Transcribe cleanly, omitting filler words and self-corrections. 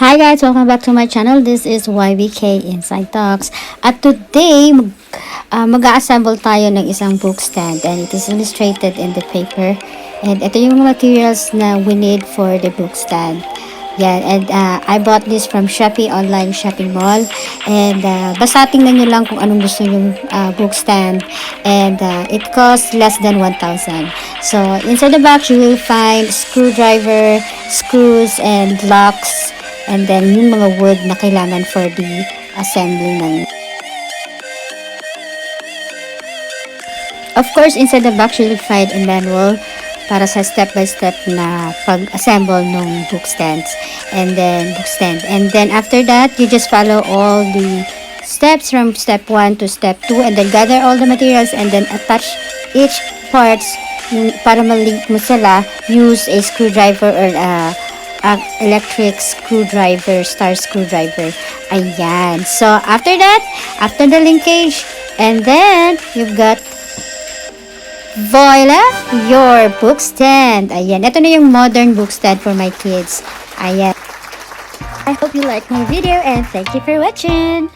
Hi guys, welcome back to my channel. This is YBK Inside Talks. At today, mag-assemble tayo ng isang book stand and it is illustrated in the paper. And ito yung materials na we need for the book stand. Yan, and I bought this from Shopee online shopping mall. And basta tingnan nyo lang kung anong gusto yung book stand. And it costs less than 1,000. So, inside the box, you will find screwdriver, screws, and locks. And then, yung mga wood na kailangan for the assembly ng. Of course, inside the box, you will find a manual para sa step-by-step na pag-assemble ng book stands. And then, book stand. And then, after that, you just follow all the steps from step 1 to step 2. And then, gather all the materials and then attach each parts para ma-link mo sila. Use a screwdriver or electric screwdriver, star screwdriver. Ayan. So, after that, after the linkage, and then, you've got voila, your book stand. Ayan. Ito na yung modern book stand for my kids. Ayan. I hope you like my video and thank you for watching.